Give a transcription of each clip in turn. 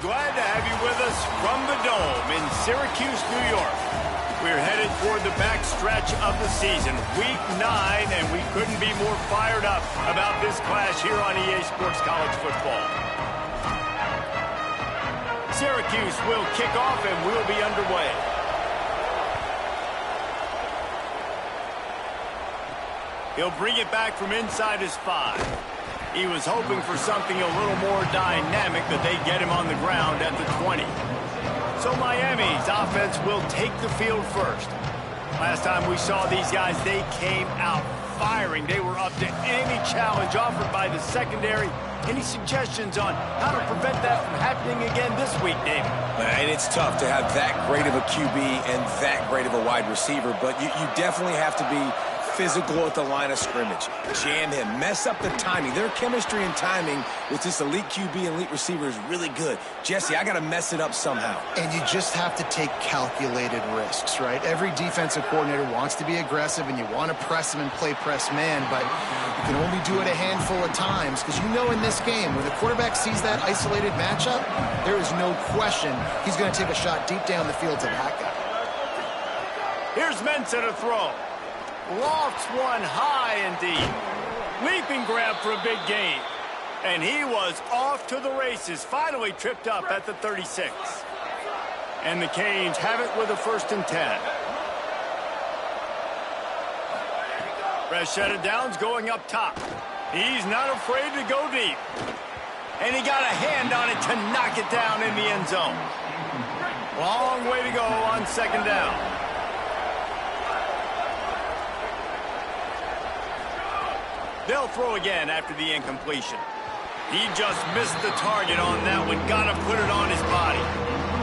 Glad to have you with us from the Dome in Syracuse, New York. We're headed toward the back stretch of the season, Week 9, and we couldn't be more fired up about this clash here on EA Sports College Football. Syracuse will kick off and we'll be underway. He'll bring it back from inside his 5. He was hoping for something a little more dynamic, but they get him on the ground at the 20. So Miami's offense will take the field first. Last time we saw these guys, they came out firing. They were up to any challenge offered by the secondary. Any suggestions on how to prevent that from happening again this week, David? And it's tough to have that great of a QB and that great of a wide receiver, but you definitely have to be physical at the line of scrimmage. Jam him. Mess up the timing. Their chemistry and timing with this elite QB and elite receiver is really good. Jesse, I got to mess it up somehow. And you just have to take calculated risks, right? Every defensive coordinator wants to be aggressive, and you want to press them and play press man, but you can only do it a handful of times because you know in this game, when the quarterback sees that isolated matchup, there is no question he's going to take a shot deep down the field to that guy. Here's Mensah to throw. Lofts one high and deep. Leaping grab for a big gain. And he was off to the races. Finally tripped up at the 36. And the Canes have it with a 1st and 10. Fresh set of downs going up top. He's not afraid to go deep. And he got a hand on it to knock it down in the end zone. Long way to go on 2nd down. They'll throw again after the incompletion. He just missed the target on that one. Got to put it on his body.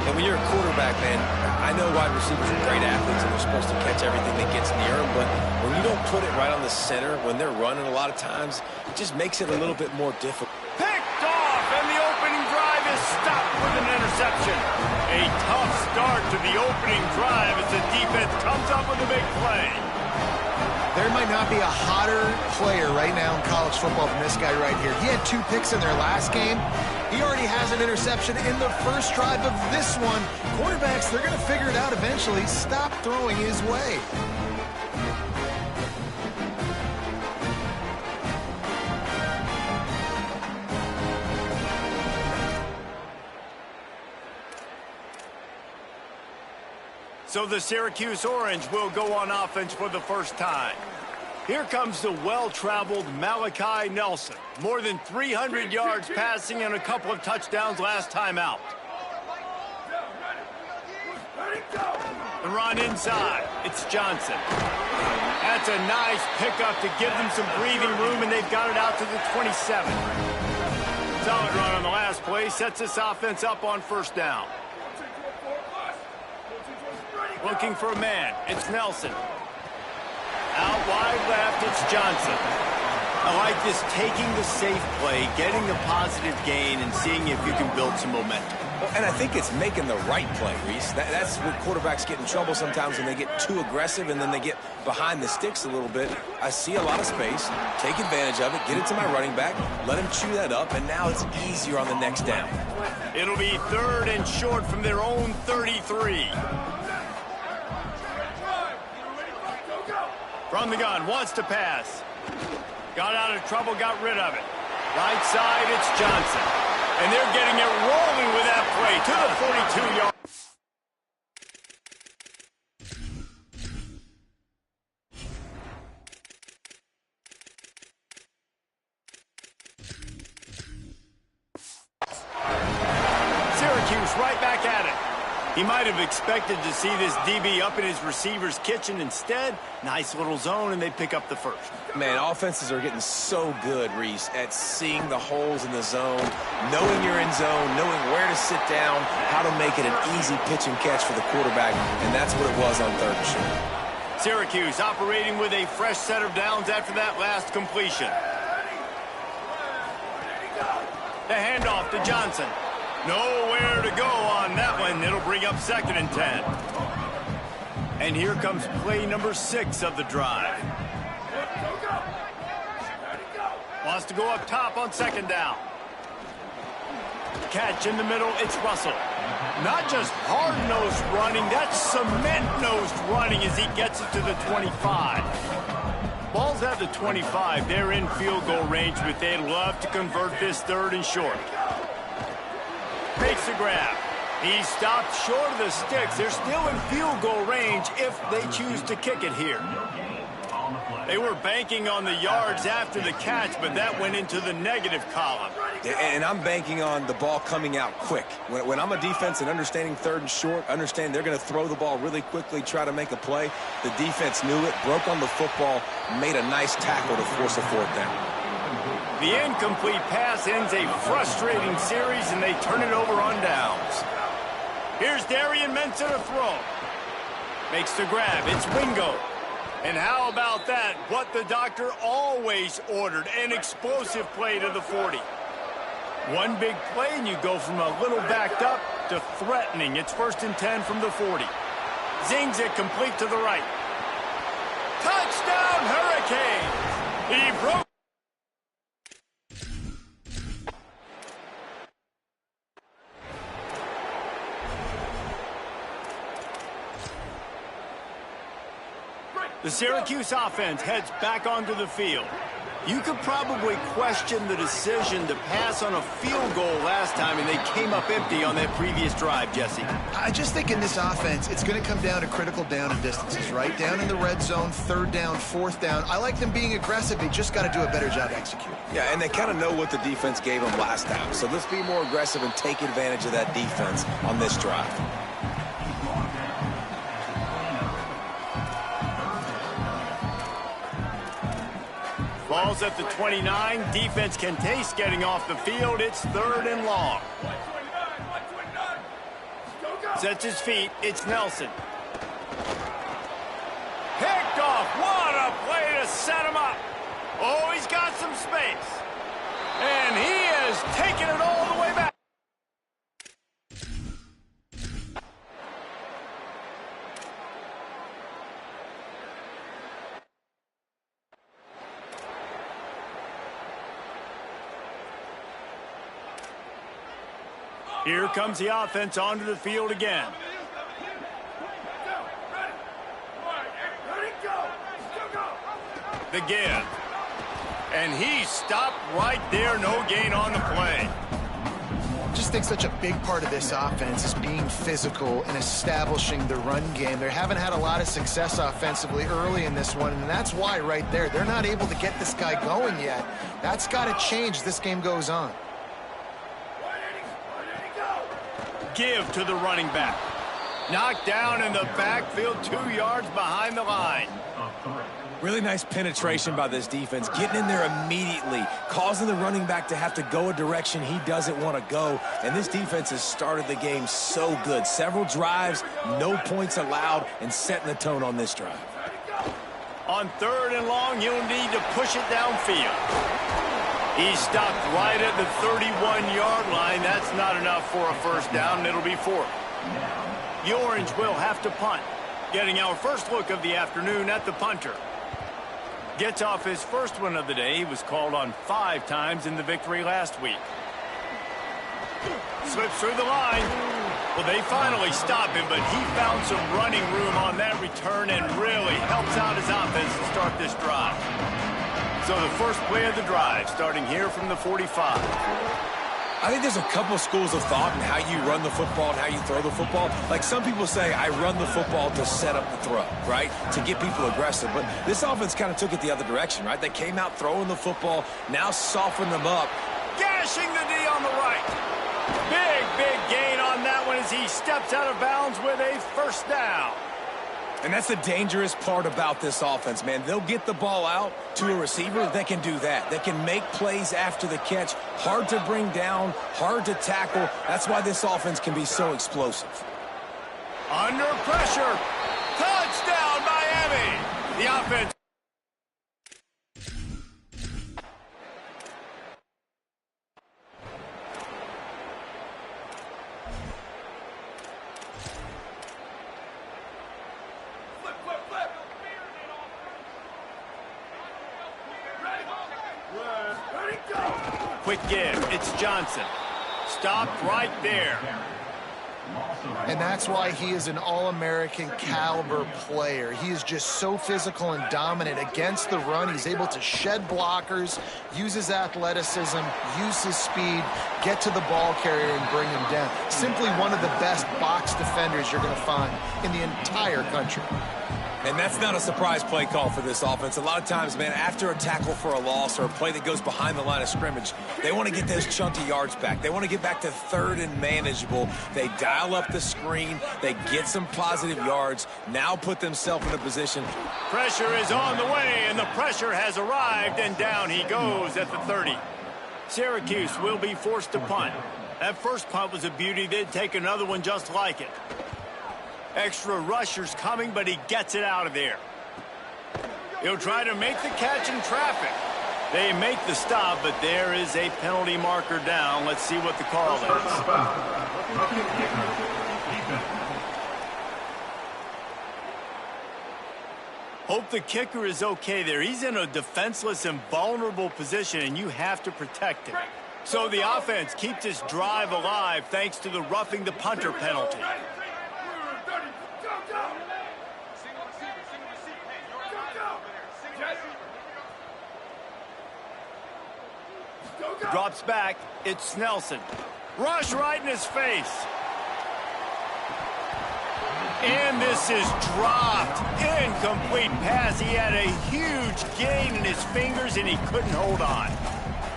And when you're a quarterback, man, I know wide receivers are great athletes and they're supposed to catch everything that gets near them, but when you don't put it right on the center, when they're running a lot of times, it just makes it a little bit more difficult. Picked off, and the opening drive is stopped with an interception. A tough start to the opening drive as the defense comes up with a big play. There might not be a hotter player right now in college football than this guy right here. He had 2 picks in their last game. He already has an interception in the first drive of this one. Quarterbacks, they're going to figure it out eventually. Stop throwing his way. So the Syracuse Orange will go on offense for the first time. Here comes the well-traveled Malachi Nelson. More than 300 yards passing and a couple of touchdowns last time out. The run inside. It's Johnson. That's a nice pickup to give them some breathing room, and they've got it out to the 27. Solid run on the last play. Sets this offense up on 1st down. Looking for a man. It's Nelson. Out wide left, it's Johnson. I like this, taking the safe play, getting the positive gain, and seeing if you can build some momentum. Well, and I think it's making the right play, Reese. That's where quarterbacks get in trouble sometimes when they get too aggressive and then they get behind the sticks a little bit. I see a lot of space, take advantage of it, get it to my running back, let him chew that up, and now it's easier on the next down. It'll be 3rd and short from their own 33. From the gun, wants to pass. Got out of trouble, got rid of it. Right side, it's Johnson. And they're getting it rolling with that play to the 42-yard. Syracuse right back at it. He might have expected to see this DB up in his receiver's kitchen. Instead, nice little zone, and they pick up the 1st. Man, offenses are getting so good, Reese, at seeing the holes in the zone, knowing you're in zone, knowing where to sit down, how to make it an easy pitch and catch for the quarterback, and that's what it was on 3rd and short. Syracuse operating with a fresh set of downs after that last completion. The handoff to Johnson. Nowhere to go on that one. It'll bring up 2nd and 10. And here comes play number 6 of the drive. Wants to go up top on 2nd down. catch in the middle. It's Russell. Not just hard-nosed running, that's cement-nosed running as he gets it to the 25. Ball's at the 25. They're in field goal range, but they'd love to convert this 3rd and short. Makes the grab. He stopped short of the sticks. They're still in field goal range if they choose to kick it here. They were banking on the yards after the catch, but that went into the negative column. And I'm banking on the ball coming out quick. When I'm a defense and understanding 3rd and short, understand they're going to throw the ball really quickly, try to make a play. The defense knew it, broke on the football, made a nice tackle to force a 4th down. The incomplete pass ends a frustrating series, and they turn it over on downs. Here's Darian Mensah to throw. Makes the grab. It's Wingo. And how about that? What the doctor always ordered, an explosive play to the 40. One big play, and you go from a little backed up to threatening. It's 1st and 10 from the 40. Zings it complete to the right. Touchdown, Hurricanes! He broke. The Syracuse offense heads back onto the field. You could probably question the decision to pass on a field goal last time, and they came up empty on that previous drive, Jesse. I just think in this offense, it's going to come down to critical down and distances, right? Down in the red zone, 3rd down, 4th down. I like them being aggressive. They just got to do a better job executing. Yeah, and they kind of know what the defense gave them last time. So let's be more aggressive and take advantage of that defense on this drive. Ball's at the 29. Defense can taste getting off the field. It's 3rd and long. Sets his feet. It's Nelson. Picked off. What a play to set him up. Oh, he's got some space. And he has taken it all the way back. Here comes the offense onto the field again. The give. And he stopped right there. No gain on the play. I just think such a big part of this offense is being physical and establishing the run game. They haven't had a lot of success offensively early in this one, and that's why right there, they're not able to get this guy going yet. That's got to change as this game goes on. Give to the running back. Knocked down in the backfield, 2 yards behind the line. Really nice penetration by this defense, getting in there immediately, causing the running back to have to go a direction he doesn't want to go. And this defense has started the game so good. Several drives, no points allowed, and setting the tone on this drive. On 3rd and long, you'll need to push it downfield. He stopped right at the 31-yard line. That's not enough for a 1st down, and it'll be 4th. The Orange will have to punt. Getting our first look of the afternoon at the punter. Gets off his first one of the day. He was called on 5 times in the victory last week. Slips through the line. Well, they finally stop him, but he found some running room on that return and really helps out his offense to start this drive. So the first play of the drive, starting here from the 45. I think there's a couple schools of thought in how you run the football and how you throw the football. Like some people say, I run the football to set up the throw, right? To get people aggressive. But this offense kind of took it the other direction, right? They came out throwing the football, now soften them up. Gashing the D on the right. Big gain on that one as he steps out of bounds with a 1st down. And that's the dangerous part about this offense, man. They'll get the ball out to a receiver. They can do that. They can make plays after the catch. Hard to bring down, hard to tackle. That's why this offense can be so explosive. Under pressure. Touchdown, Miami. The offense. Quick give. It's Johnson. Stopped right there. And that's why he is an All-American caliber player. He is just so physical and dominant against the run. He's able to shed blockers, use his athleticism, use his speed, get to the ball carrier and bring him down. Simply one of the best box defenders you're going to find in the entire country. And that's not a surprise play call for this offense. A lot of times, man, after a tackle for a loss or a play that goes behind the line of scrimmage, they want to get those chunky yards back. They want to get back to third and manageable. They dial up the screen. They get some positive yards. Now put themselves in a position. Pressure is on the way, and the pressure has arrived, and down he goes at the 30. Syracuse will be forced to punt. That first punt was a beauty. They'd take another one just like it. Extra rushers coming, but he gets it out of there. He'll try to make the catch in traffic. They make the stop, but there is a penalty marker down. Let's see what the call is. Hope the kicker is okay there. He's in a defenseless and vulnerable position, and you have to protect him. So the offense keeps this drive alive thanks to the roughing the punter penalty. Drops back. It's Snelson. Rush right in his face. And this is dropped. Incomplete pass. He had a huge gain in his fingers, and he couldn't hold on.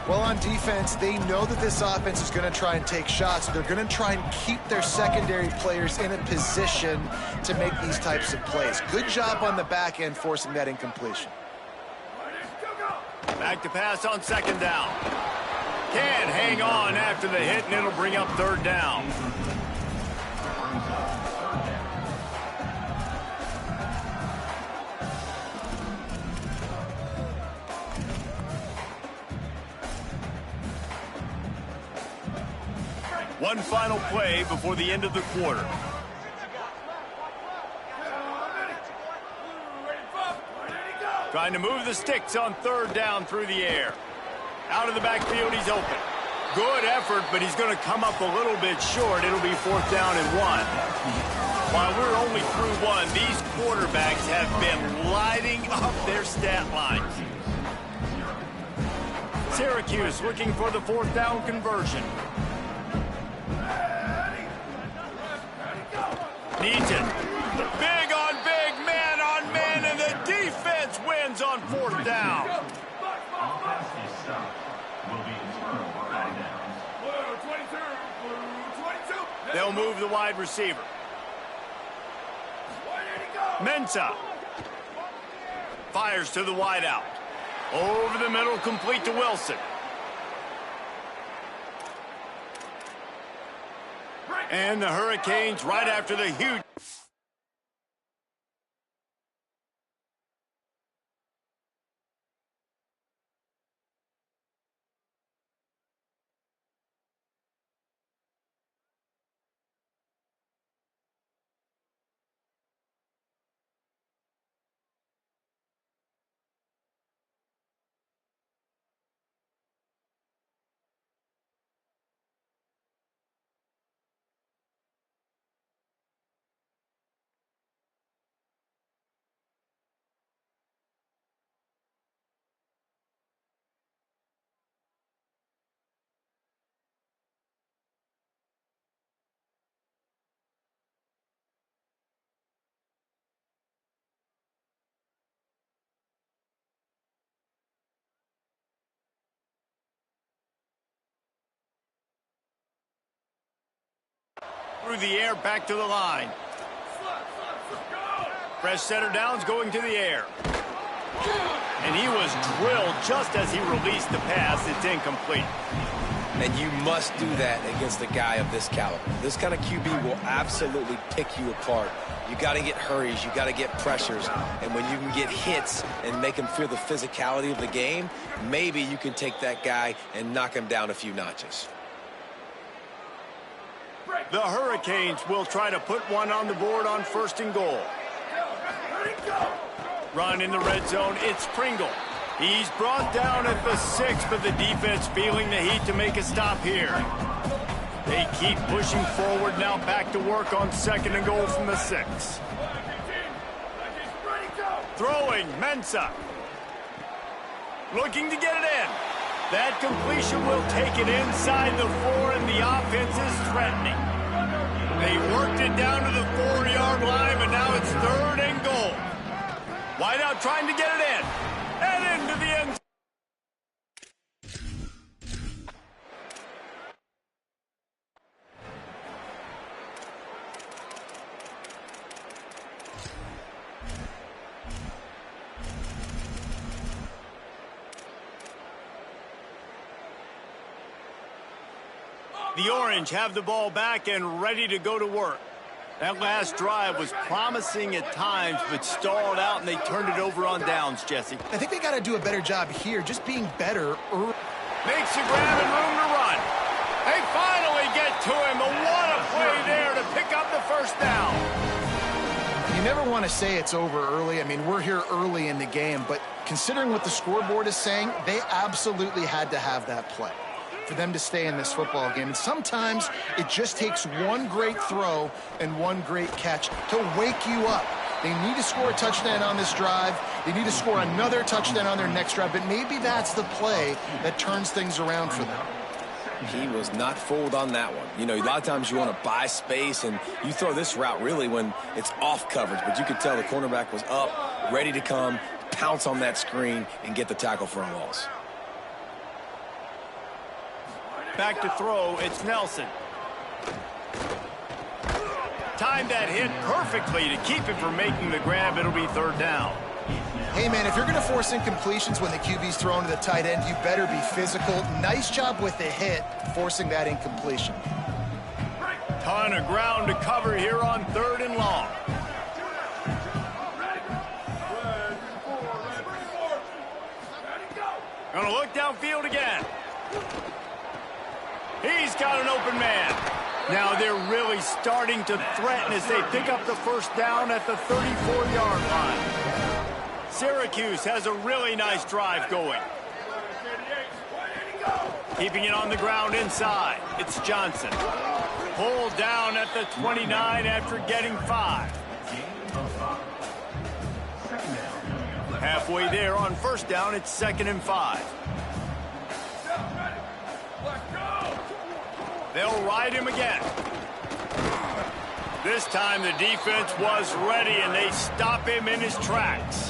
Well, on defense, they know that this offense is going to try and take shots. They're going to try and keep their secondary players in a position to make these types of plays. Good job on the back end forcing that incompletion. Back to pass on second down. Can't hang on after the hit, and it'll bring up third down. One final play before the end of the quarter. Trying to move the sticks on third down through the air. Out of the backfield, he's open. Good effort, but he's going to come up a little bit short. It'll be fourth down and 1. While we're only through one, these quarterbacks have been lighting up their stat lines. Syracuse looking for the fourth down conversion. Needs it. Big on big, man on man, and the defense wins on fourth down. They'll move the wide receiver. Mensah fires to the wideout. Over the middle, complete to Wilson. And the Hurricanes right after the huge... Through the air, back to the line. Fresh setter downs going to the air. And he was drilled just as he released the pass. It's incomplete. And you must do that against a guy of this caliber. This kind of QB will absolutely pick you apart. You got to get hurries. You got to get pressures. And when you can get hits and make him feel the physicality of the game, maybe you can take that guy and knock him down a few notches. The Hurricanes will try to put one on the board on first and goal. Run in the red zone. It's Pringle. He's brought down at the 6, but the defense feeling the heat to make a stop here. They keep pushing forward now, back to work on 2nd and goal from the 6. Throwing, Mensah. Looking to get it in. That completion will take it inside the 4, and the offense is threatening. They worked it down to the 4-yard line, but now it's 3rd and goal. Wideout trying to get it in. And into the end zone. The Orange have the ball back and ready to go to work. That last drive was promising at times, but stalled out, and they turned it over on downs, Jesse. I think they got to do a better job here, just being better. Makes a grab and room to run. They finally get to him, but what a play there to pick up the 1st down. You never want to say it's over early. I mean, we're here early in the game, but considering what the scoreboard is saying, they absolutely had to have that play for them to stay in this football game. And sometimes it just takes one great throw and one great catch to wake you up. They need to score a touchdown on this drive. They need to score another touchdown on their next drive, but maybe that's the play that turns things around for them. He was not fooled on that one. You know, a lot of times you want to buy space, and you throw this route really when it's off coverage, but you could tell the cornerback was up, ready to come, pounce on that screen, and get the tackle for a loss. Back to throw, it's Nelson. Timed that hit perfectly to keep him from making the grab. It'll be 3rd down. Hey, man, if you're going to force incompletions when the QB's thrown to the tight end, you better be physical. Nice job with the hit, forcing that incompletion. Ton of ground to cover here on 3rd and long. Gonna look downfield again. He's got an open man. Now they're really starting to threaten as they pick up the 1st down at the 34-yard line. Syracuse has a really nice drive going. Keeping it on the ground inside. It's Johnson. Pulled down at the 29 after getting 5. Halfway there on 1st down, it's 2nd and 5. They'll ride him again. This time the defense was ready, and they stop him in his tracks.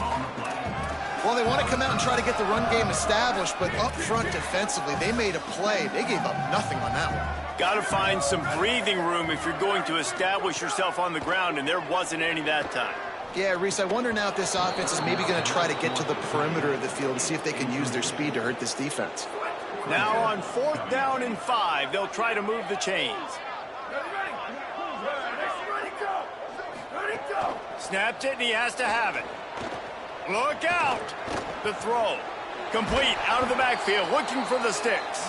Well, they want to come out and try to get the run game established, but up front defensively, they made a play. They gave up nothing on that one. Got to find some breathing room if you're going to establish yourself on the ground, and there wasn't any that time. Yeah, Reese, I wonder now if this offense is maybe going to try to get to the perimeter of the field and see if they can use their speed to hurt this defense. Now on 4th down and 5, they'll try to move the chains. Snapped it, and he has to have it. Look out! The throw. Complete out of the backfield, looking for the sticks.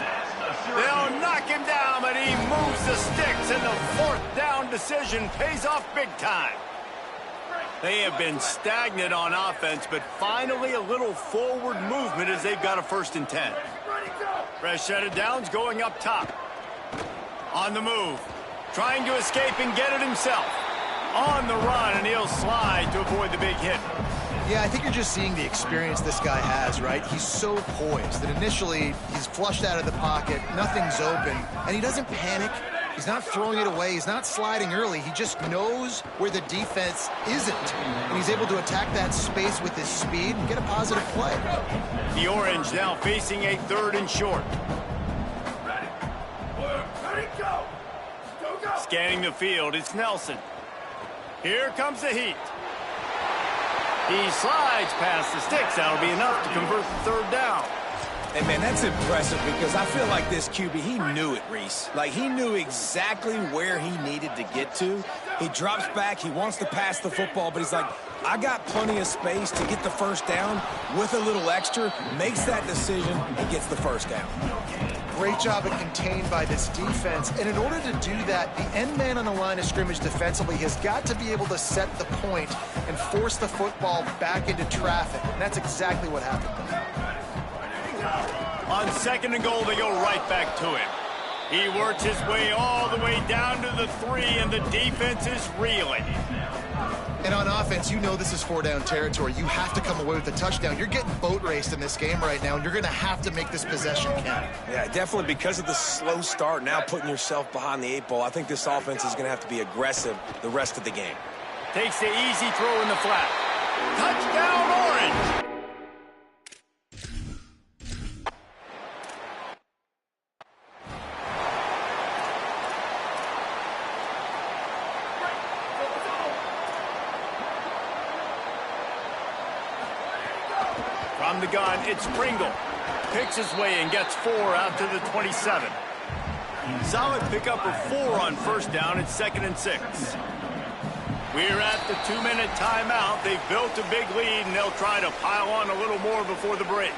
They'll knock him down, but he moves the sticks, and the 4th down decision pays off big time. They have been stagnant on offense, but finally a little forward movement as they've got a 1st and 10. Fresh set of downs going up top. On the move. Trying to escape and get it himself. On the run, and he'll slide to avoid the big hit. Yeah, I think you're just seeing the experience this guy has, right? He's so poised that initially he's flushed out of the pocket, nothing's open, and he doesn't panic. He's not throwing it away. He's not sliding early. He just knows where the defense isn't, and he's able to attack that space with his speed and get a positive play. The Orange now facing a 3rd and short. Scanning the field, it's Nelson. Here comes the heat. He slides past the sticks. That'll be enough to convert the 3rd down. And, man, that's impressive because I feel like this QB, he knew it, Reese. Like, he knew exactly where he needed to get to. He drops back. He wants to pass the football, but he's like, I got plenty of space to get the 1st down with a little extra, makes that decision, and gets the 1st down. Great job of contained by this defense. And in order to do that, the end man on the line of scrimmage defensively has got to be able to set the point and force the football back into traffic. And that's exactly what happened. On 2nd and goal, they go right back to him. He works his way all the way down to the 3, and the defense is reeling. And on offense, you know this is 4-down territory. You have to come away with a touchdown. You're getting boat raced in this game right now, and you're going to have to make this possession count. Yeah, definitely because of the slow start, now putting yourself behind the 8 ball. I think this offense is going to have to be aggressive the rest of the game. Takes the easy throw in the flat. Touchdown, Orange! From the gun, it's Pringle. Picks his way and gets 4 out to the 27. Solid pickup of 4 on first down. It's 2nd and 6. We're at the 2-minute timeout. They've built a big lead, and they'll try to pile on a little more before the break.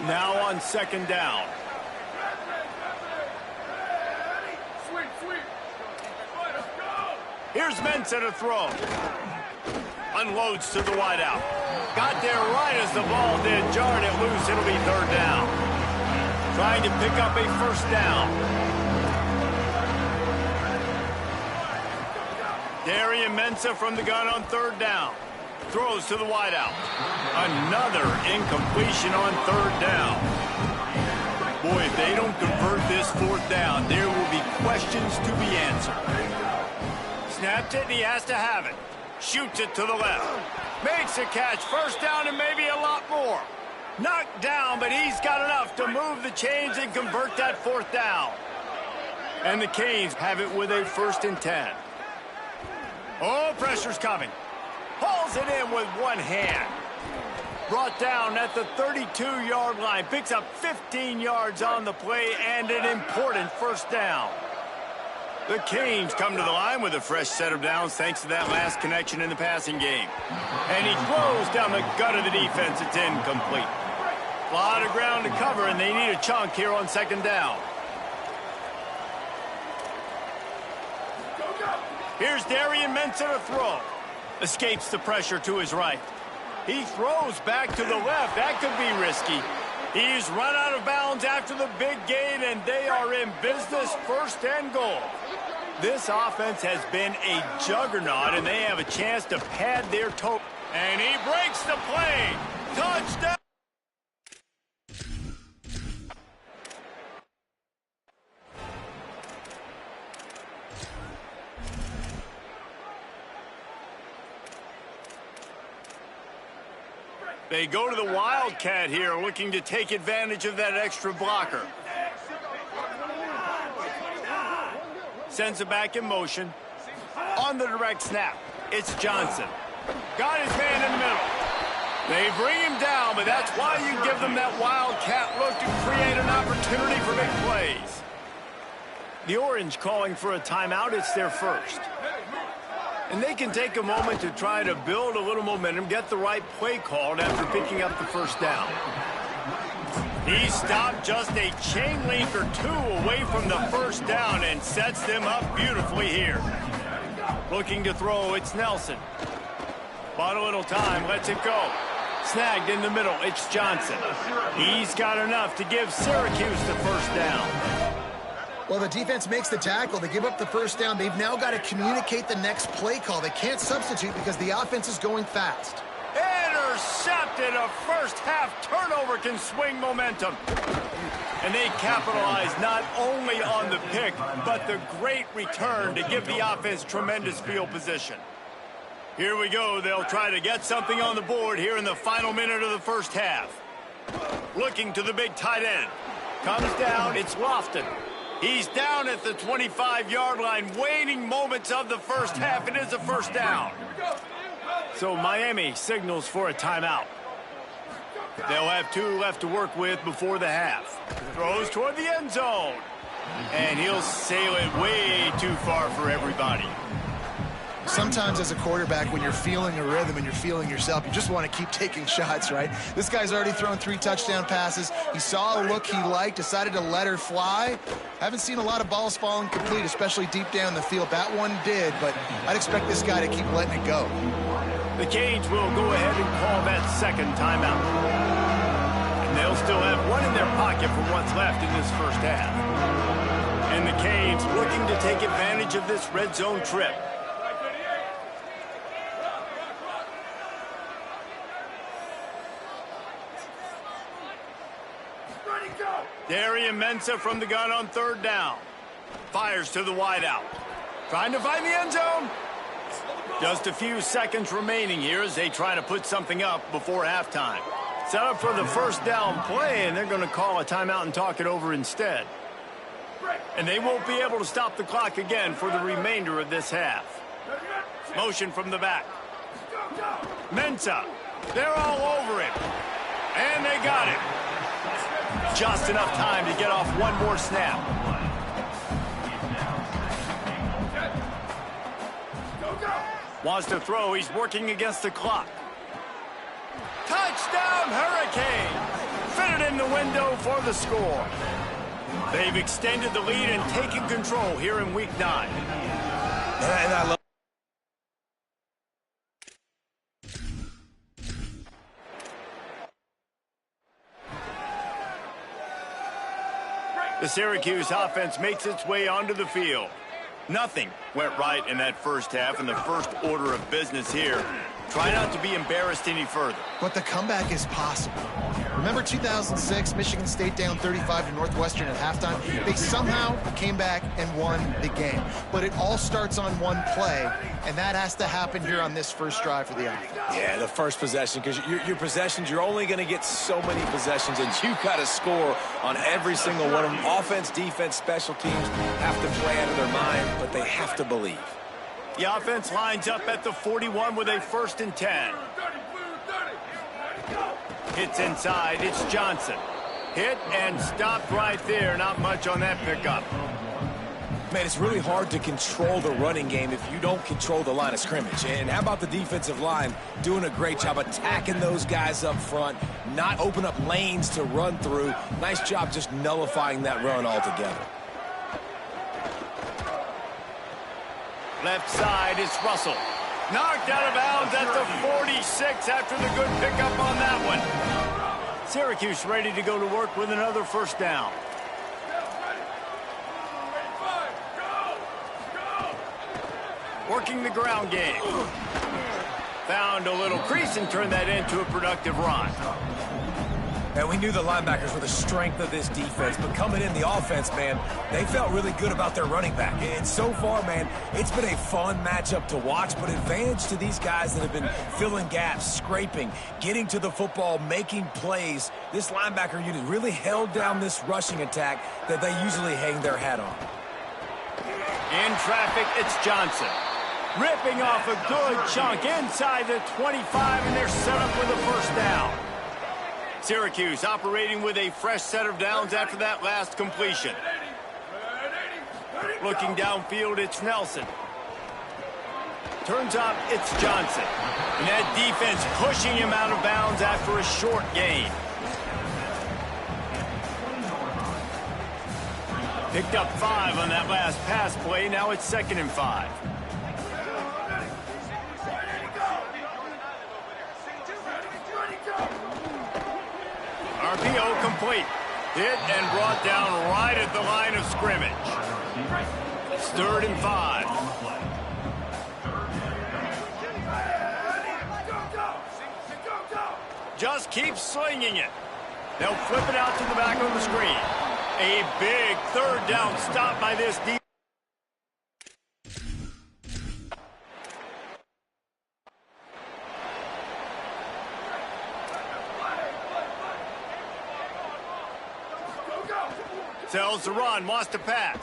Now on 2nd down. Here's Mensah to throw. Unloads to the wideout. Got there right as the ball did. Jarred it loose. It'll be 3rd down. Trying to pick up a first down. Darian Mensah from the gun on 3rd down. Throws to the wideout. Another incompletion on 3rd down. Boy, if they don't convert this 4th down, there will be questions to be answered. Snapped it, and he has to have it. Shoots it to the left. Makes a catch. First down and maybe a lot more. Knocked down, but he's got enough to move the chains and convert that 4th down. And the Canes have it with a 1st and 10. Oh, pressure's coming. Hauls it in with one hand. Brought down at the 32-yard line. Picks up 15 yards on the play and an important first down. The Canes come to the line with a fresh set of downs thanks to that last connection in the passing game. And he throws down the gut of the defense. It's incomplete. A lot of ground to cover, and they need a chunk here on 2nd down. Here's Darian Mensah to throw. Escapes the pressure to his right. He throws back to the left. That could be risky. He's run out of bounds after the big gain, and they are in business, 1st and goal. This offense has been a juggernaut, and they have a chance to pad their toe. And he breaks the play. Touchdown! They go to the Wildcat here, looking to take advantage of that extra blocker. Sends it back in motion. On the direct snap, it's Johnson. Got his man in the middle. They bring him down, but that's why you give them that Wildcat look to create an opportunity for big plays. The Orange calling for a timeout. It's their first. And they can take a moment to try to build a little momentum, get the right play called after picking up the first down. He stopped just a chain link or 2 away from the first down and sets them up beautifully here. Looking to throw, it's Nelson. Bought a little time, lets it go. Snagged in the middle, it's Johnson. He's got enough to give Syracuse the first down. Well, the defense makes the tackle. They give up the first down. They've now got to communicate the next play call. They can't substitute because the offense is going fast. Intercepted. A first-half turnover can swing momentum. And they capitalize not only on the pick, but the great return to give the offense tremendous field position. Here we go. They'll try to get something on the board here in the final minute of the first half. Looking to the big tight end. Comes down. It's Lofton. He's down at the 25-yard line, waning moments of the first half. It is a first down. So Miami signals for a timeout. They'll have 2 left to work with before the half. Throws toward the end zone. And he'll sail it way too far for everybody. Sometimes as a quarterback, when you're feeling a rhythm and you're feeling yourself, you just want to keep taking shots, right? This guy's already thrown 3 touchdown passes. He saw a look he liked, decided to let her fly. Haven't seen a lot of balls falling complete, especially deep down the field. That one did, but I'd expect this guy to keep letting it go. The Canes will go ahead and call that second timeout. And they'll still have 1 in their pocket for what's left in this first half. And and the Canes looking to take advantage of this red zone trip. Darian Mensah from the gun on third down. Fires to the wideout. Trying to find the end zone. Just a few seconds remaining here as they try to put something up before halftime. Set up for the first down play, and they're going to call a timeout and talk it over instead. And they won't be able to stop the clock again for the remainder of this half. Motion from the back. Mensah. They're all over it. And they got it. Just enough time to get off one more snap. Wants to throw. He's working against the clock. Touchdown, Hurricane! Fitted in the window for the score. They've extended the lead and taken control here in Week 9. And I love the Syracuse offense makes its way onto the field. Nothing went right in that first half, and the first order of business here. Try not to be embarrassed any further. But the comeback is possible. Remember 2006, Michigan State down 35 to Northwestern at halftime? They somehow came back and won the game. But it all starts on one play, and that has to happen here on this first drive for the offense. Yeah, the first possession, because your possessions, you're only going to get so many possessions, and you got to score on every single one of them. Offense, defense, special teams have to play out of their mind, but they have to believe. The offense lines up at the 41 with a 1st and 10. Hits inside. It's Johnson. Hit and stopped right there. Not much on that pickup. Man, it's really hard to control the running game if you don't control the line of scrimmage. And how about the defensive line doing a great job attacking those guys up front, not open up lanes to run through. Nice job just nullifying that run altogether. Left side, it's Russell. Knocked out of bounds at the 46 after the good pickup on that one. Syracuse ready to go to work with another first down. Working the ground game. Found a little crease and turned that into a productive run. And we knew the linebackers were the strength of this defense, but coming in the offense, man, they felt really good about their running back. And so far, man, it's been a fun matchup to watch, but advantage to these guys that have been filling gaps, scraping, getting to the football, making plays. This linebacker unit really held down this rushing attack that they usually hang their hat on. In traffic, it's Johnson. Ripping off a good chunk inside the 25, and they're set up with a first down. Syracuse operating with a fresh set of downs after that last completion. Looking downfield, it's Nelson. Turns up, it's Johnson. And that defense pushing him out of bounds after a short gain. Picked up 5 on that last pass play. Now it's 2nd and 5. RPO complete. Hit and brought down right at the line of scrimmage. It's 3rd and 5. Just keep slinging it. They'll flip it out to the back of the screen. A big 3rd down stop by this defense. Tells the run, wants to pass.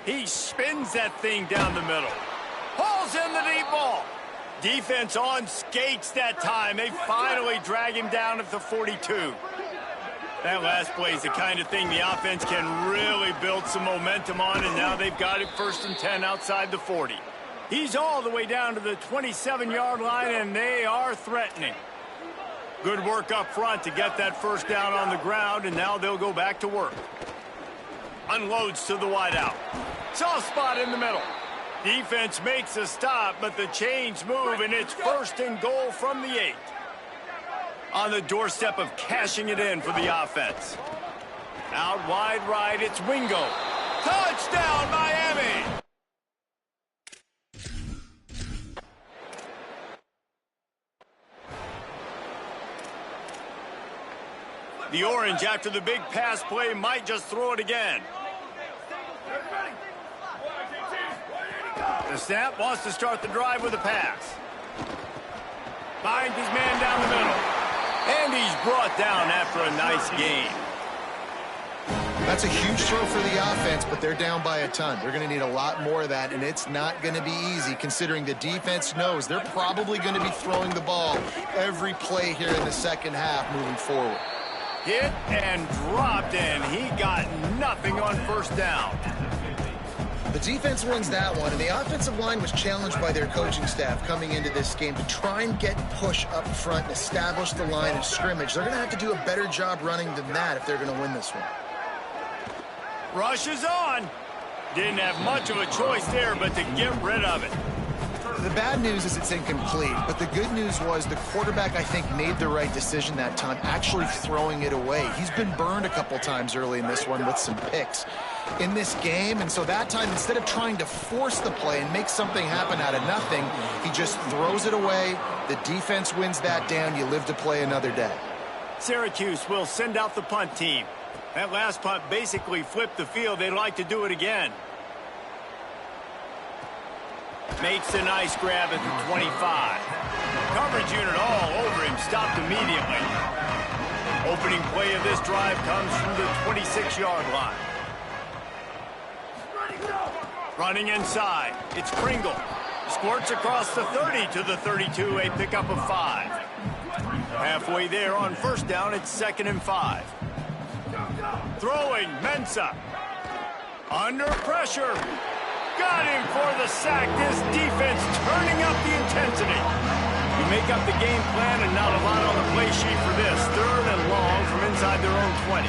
He spins that thing down the middle. Pulls in the deep ball. Defense on skates that time. They finally drag him down at the 42. That last play is the kind of thing the offense can really build some momentum on, and now they've got it 1st and 10 outside the 40. He's all the way down to the 27-yard line, and they are threatening. Good work up front to get that first down on the ground, and now they'll go back to work. Unloads to the wideout. Soft spot in the middle. Defense makes a stop, but the chains move, and it's 1st and goal from the 8. On the doorstep of cashing it in for the offense. Out wide right, it's Wingo. Touchdown, Miami! The Orange, after the big pass play, might just throw it again. The snap wants to start the drive with a pass. Finds his man down the middle. And he's brought down after a nice game. That's a huge throw for the offense, but they're down by a ton. They're going to need a lot more of that, and it's not going to be easy considering the defense knows they're probably going to be throwing the ball every play here in the second half moving forward. Hit and dropped, and he got nothing on first down. The defense wins that one, and the offensive line was challenged by their coaching staff coming into this game to try and get push up front and establish the line of scrimmage. They're going to have to do a better job running than that if they're going to win this one. Rush is on. Didn't have much of a choice there but to get rid of it. The bad news is it's incomplete, but the good news was the quarterback, I think, made the right decision that time, actually throwing it away. He's been burned a couple times early in this one with some picks in this game, and so that time, instead of trying to force the play and make something happen out of nothing, he just throws it away. The defense wins that down. You live to play another day. Syracuse will send out the punt team. That last punt basically flipped the field. They'd like to do it again. Makes a nice grab at the 25. Coverage unit all over him, stopped immediately. Opening play of this drive comes from the 26-yard line. Running inside, it's Pringle. Squirts across the 30 to the 32, a pickup of 5. Halfway there on first down, it's 2nd and 5. Throwing, Mensah. Under pressure. Got him for the sack. This defense turning up the intensity. You make up the game plan and not a lot on the play sheet for this. 3rd and long from inside their own 20.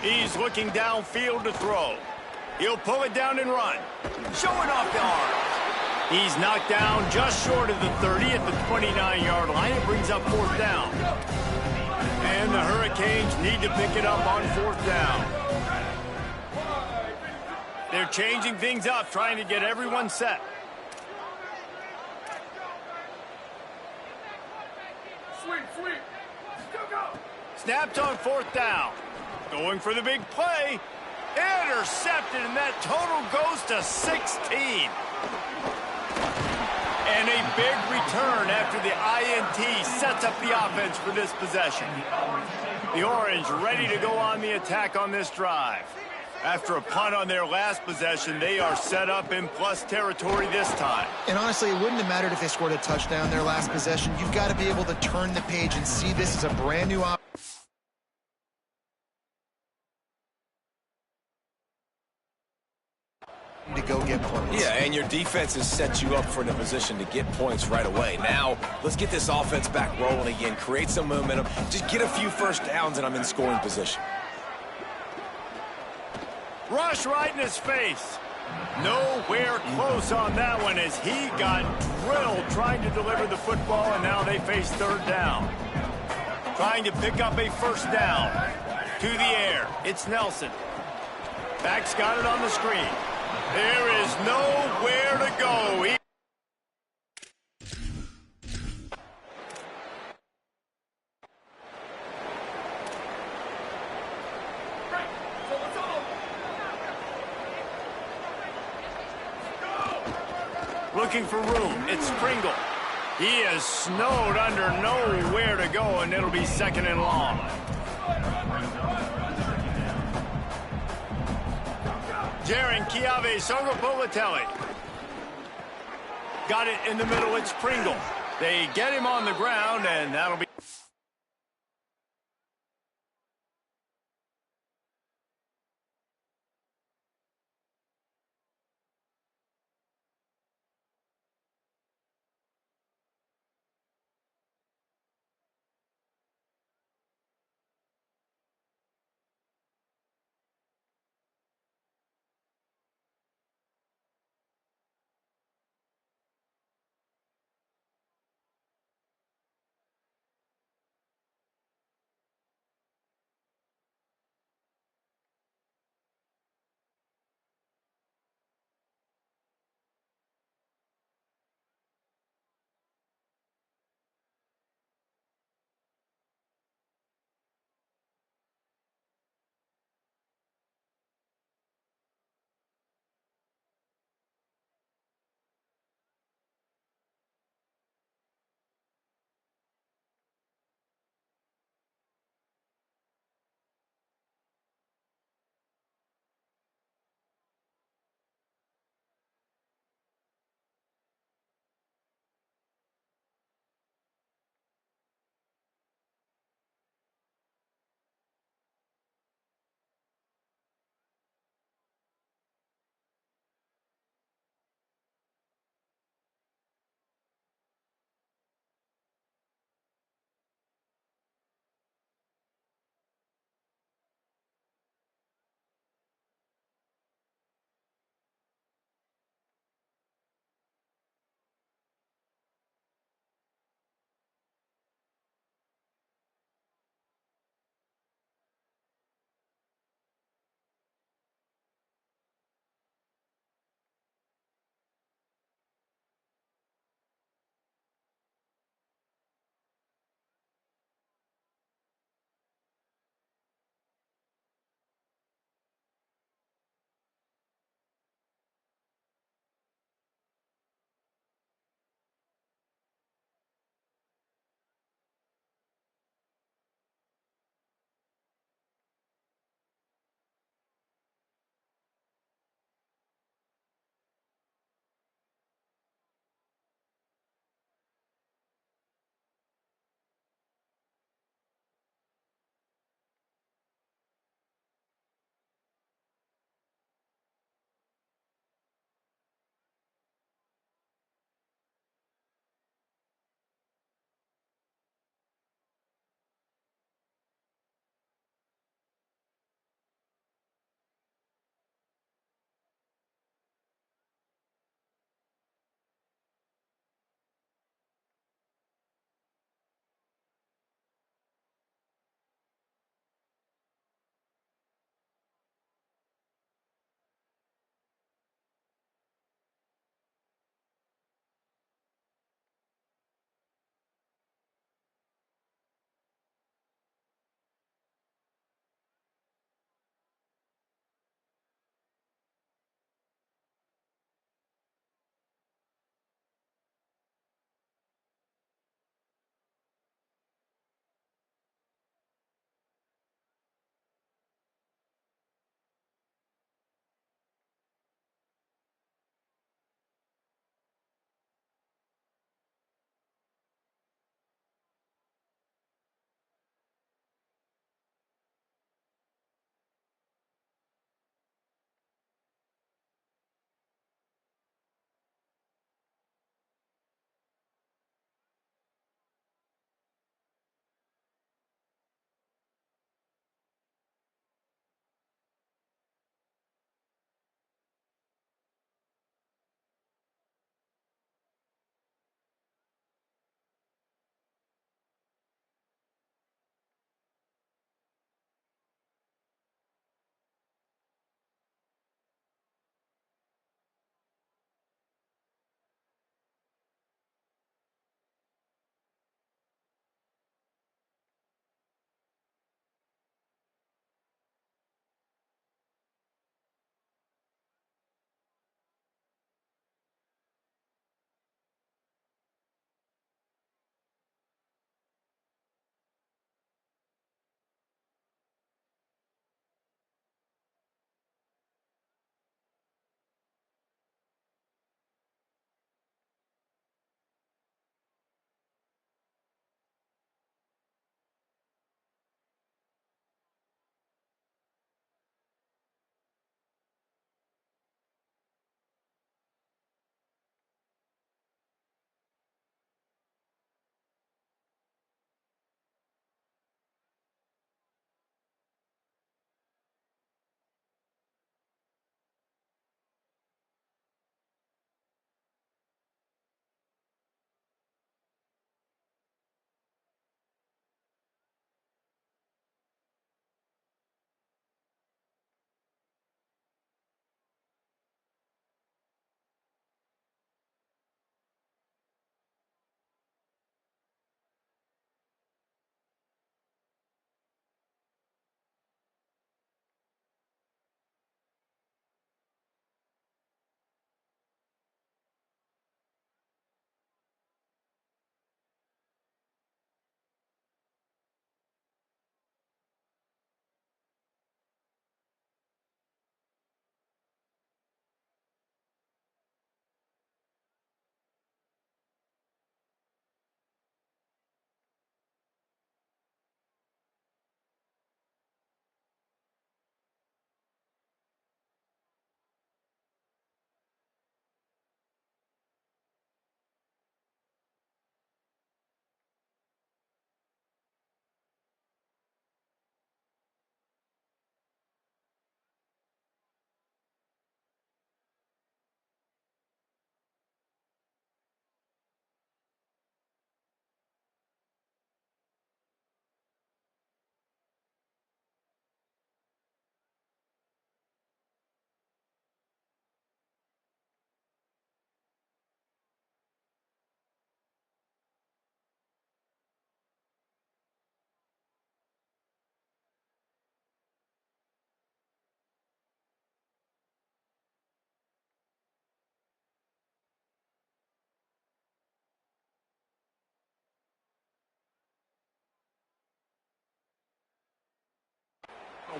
He's looking downfield to throw. He'll pull it down and run. Showing off the arm. He's knocked down just short of the 30 at the 29-yard line. It brings up 4th down. And the Hurricanes need to pick it up on 4th down. They're changing things up, trying to get everyone set. Sweep. Go. Snapped on 4th down. Going for the big play. Intercepted, and that total goes to 16. And a big return after the INT sets up the offense for this possession. The Orange ready to go on the attack on this drive. After a punt on their last possession, they are set up in plus territory this time. And honestly, it wouldn't have mattered if they scored a touchdown their last possession. You've got to be able to turn the page and see this as a brand new opportunity to go get points. Yeah, and your defense has set you up for a position to get points right away. Now, let's get this offense back rolling again, create some momentum, just get a few first downs, and I'm in scoring position. Rush right in his face. Nowhere close on that one as he got drilled trying to deliver the football, and now they face 3rd down. Trying to pick up a first down. To the air, it's Nelson. Back's got it on the screen. There is nowhere to go. Looking for room. It's Pringle. He is snowed under, nowhere to go, and it'll be 2nd and long. Jaron Chiave Songopolitelli. Got it in the middle. It's Pringle. They get him on the ground, and that'll be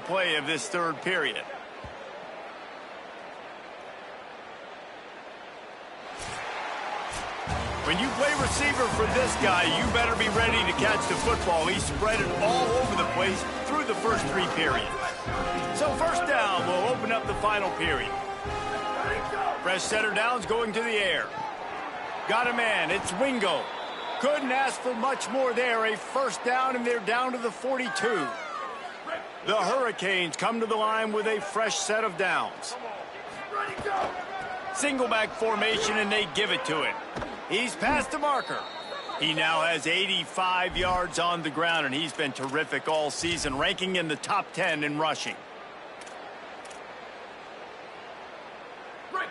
play of this third period. When you play receiver for this guy, you better be ready to catch the football. He spread it all over the place through the first 3 periods. So first down will open up the final period. Fresh setter down's going to the air. Got a man. It's Wingo. Couldn't ask for much more there. A first down, and they're down to the 42. The Hurricanes come to the line with a fresh set of downs. Single back formation, and they give it to him. He's past the marker. He now has 85 yards on the ground, and he's been terrific all season, ranking in the top 10 in rushing.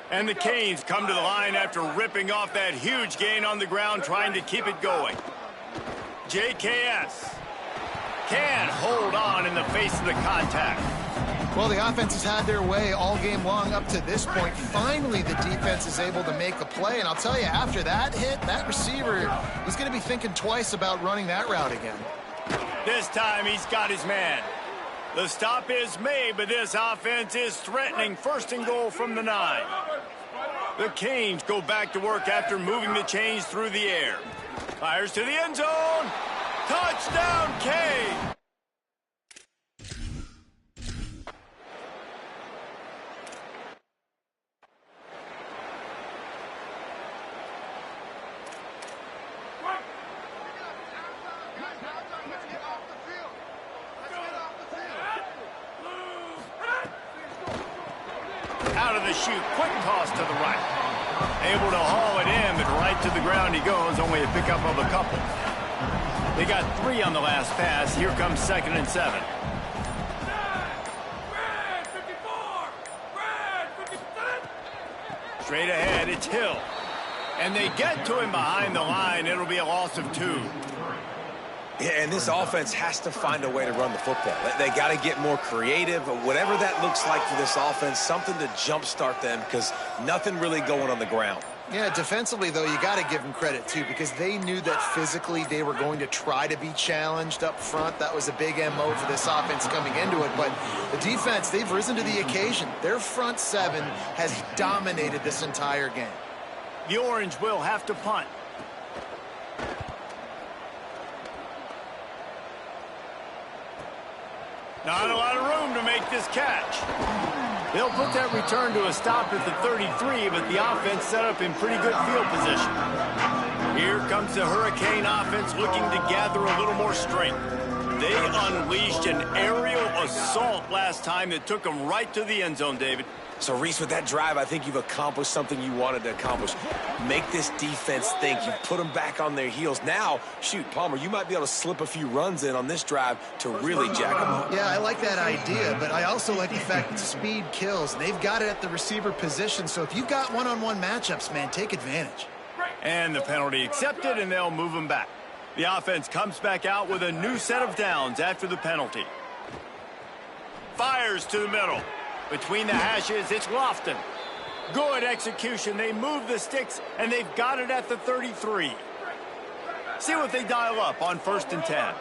And the Canes come to the line after ripping off that huge gain on the ground, trying to keep it going. JKS can hold on in the face of the contact. Well, the offense has had their way all game long up to this point. Finally, the defense is able to make a play. And I'll tell you, after that hit, that receiver is going to be thinking twice about running that route again. This time, he's got his man. The stop is made, but this offense is threatening. First and goal from the 9. The Canes go back to work after moving the chains through the air. Fires to the end zone. Touchdown, Canes! Out of the chute, quick toss to the right. Able to haul it in, but right to the ground he goes, only a pickup of a couple. They got 3 on the last pass. Here comes 2nd and 7. Straight ahead, it's Hill. And they get to him behind the line. It'll be a loss of 2. Yeah, and this offense has to find a way to run the football. They got to get more creative, whatever that looks like for this offense, something to jumpstart them because nothing really going on the ground. Yeah, defensively, though, you got to give them credit, too, because they knew that physically they were going to try to be challenged up front. That was a big MO for this offense coming into it. But the defense, they've risen to the occasion. Their front 7 has dominated this entire game. The Orange will have to punt. Not a lot of room to make this catch. They'll put that return to a stop at the 33, but the offense set up in pretty good field position. Here comes the Hurricane offense looking to gather a little more strength. They unleashed an aerial assault last time that took them right to the end zone, David. So, Reese, with that drive, I think you've accomplished something you wanted to accomplish. Make this defense think. You've put them back on their heels. Now, shoot, Palmer, you might be able to slip a few runs in on this drive to really jack them up. Yeah, I like that idea, but I also like the fact that speed kills. They've got it at the receiver position, so if you've got one-on-one matchups, man, take advantage. And the penalty accepted, and they'll move them back. The offense comes back out with a new set of downs after the penalty. Fires to the middle. Between the hashes, it's Lofton. Good execution. They move the sticks, and they've got it at the 33. See what they dial up on 1st and 10.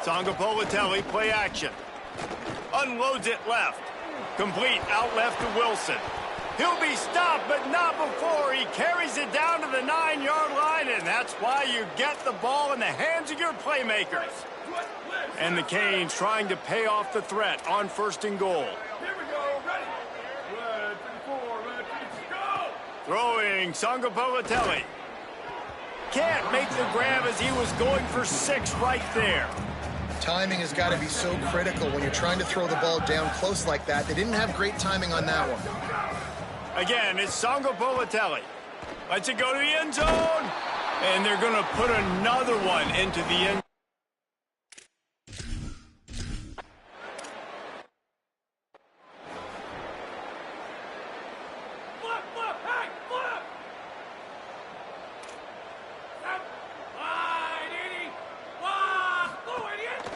Sangapolatelli, play action. Unloads it left. Complete out left to Wilson. He'll be stopped, but not before. He carries it down to the 9-yard line, and that's why you get the ball in the hands of your playmakers. And the Canes trying to pay off the threat on 1st and goal. Throwing Sangapolatelli. Can't make the grab as he was going for 6 right there. Timing has got to be so critical when you're trying to throw the ball down close like that. They didn't have great timing on that one. Again, it's Sangapolatelli. Lets it go to the end zone. And they're going to put another one into the end.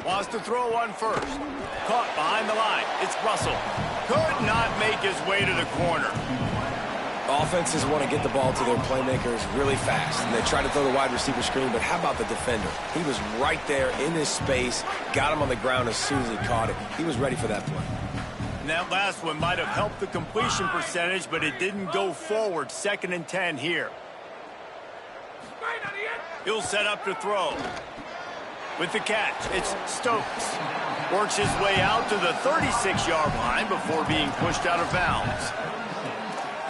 Wants to throw one first. Caught behind the line. It's Russell. Could not make his way to the corner. Offenses want to get the ball to their playmakers really fast, and they try to throw the wide receiver screen, but how about the defender? He was right there in his space, got him on the ground as soon as he caught it. He was ready for that play. And that last one might have helped the completion percentage, but it didn't go forward. 2nd and 10 here. He'll set up to throw. With the catch, it's Stokes. Works his way out to the 36-yard line before being pushed out of bounds.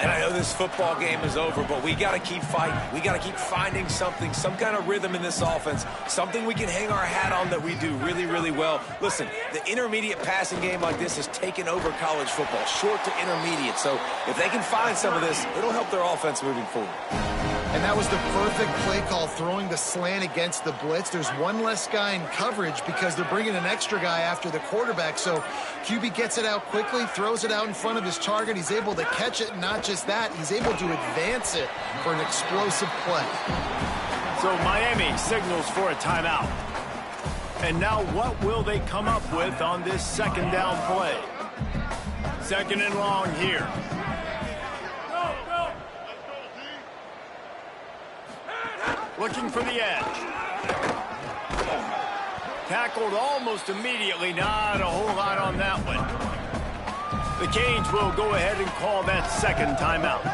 And I know this football game is over, but we got to keep fighting. We got to keep finding something, some kind of rhythm in this offense, something we can hang our hat on that we do really, really well. Listen, the intermediate passing game like this has taken over college football, short to intermediate. So if they can find some of this, it'll help their offense moving forward. And that was the perfect play call, throwing the slant against the blitz. There's one less guy in coverage because they're bringing an extra guy after the quarterback. So QB gets it out quickly, throws it out in front of his target. He's able to catch it, and not just that, he's able to advance it for an explosive play. So Miami signals for a timeout. And now what will they come up with on this 2nd down play? 2nd and long here. Looking for the edge. Tackled almost immediately. Not a whole lot on that one. The Canes will go ahead and call that 2nd timeout.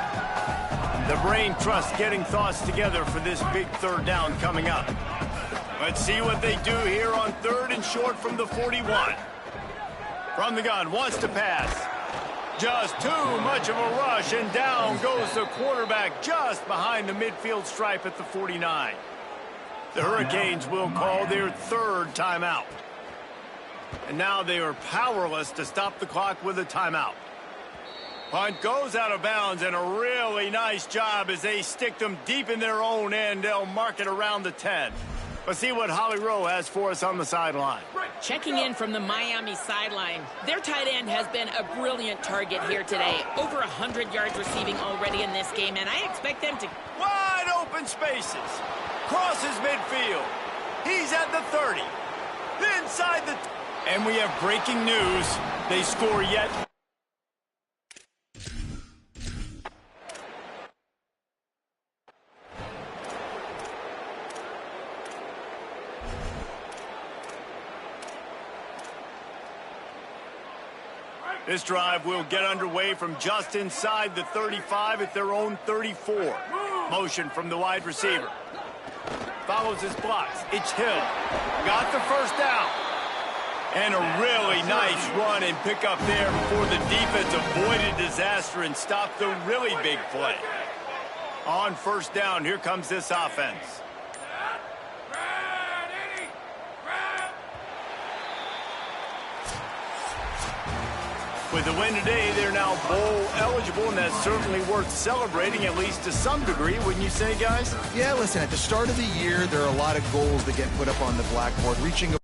The brain trust getting thoughts together for this big 3rd down coming up. Let's see what they do here on 3rd and short from the 41. From the gun, wants to pass. Just too much of a rush, and down goes the quarterback just behind the midfield stripe at the 49. The Hurricanes will call their 3rd timeout. And now they are powerless to stop the clock with a timeout. Punt goes out of bounds, and a really nice job as they stick them deep in their own end. They'll mark it around the 10. Let's see what Holly Rowe has for us on the sideline. Checking in from the Miami sideline. Their tight end has been a brilliant target here today. Over 100 yards receiving already in this game, and I expect them to... Wide open spaces. Crosses midfield. He's at the 30. Inside the... And we have breaking news. They score yet... This drive will get underway from just inside the 35 at their own 34. Motion from the wide receiver. Follows his blocks. It's Hill. Got the 1st down. And a really nice run and pick up there before the defense avoided disaster and stopped the really big play. On 1st down, here comes this offense. With the win today, they're now bowl eligible, and that's certainly worth celebrating, at least to some degree, wouldn't you say, guys? Yeah, listen, at the start of the year, there are a lot of goals that get put up on the blackboard, reaching